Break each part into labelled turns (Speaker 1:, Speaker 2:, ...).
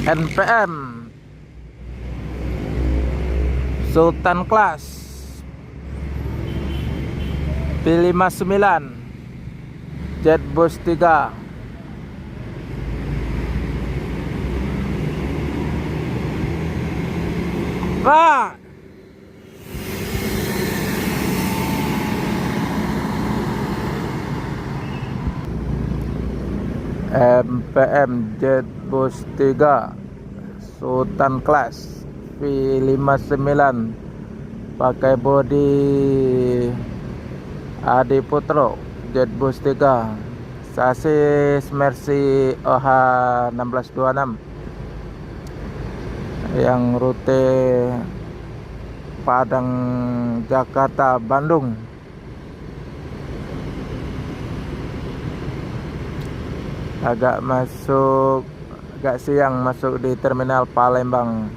Speaker 1: NPM Sultan Class P59 Jetbus 3. Pak, MPM Jetbus 3 Sultan Class V59 pakai bodi Adi Putro Jetbus 3, sasis Mercy OH 1626 yang rute Padang Jakarta Bandung. Agak siang masuk di terminal Palembang.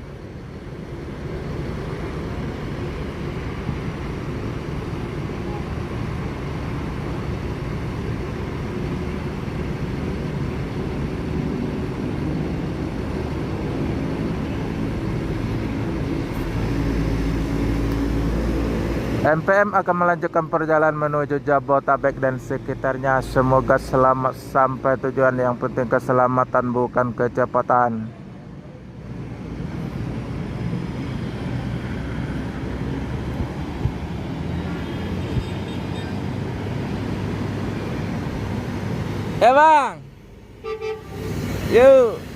Speaker 1: MPM akan melanjutkan perjalanan menuju Jabodetabek dan sekitarnya. Semoga selamat sampai tujuan. Yang penting keselamatan, bukan kecepatan. Ya bang, yuk.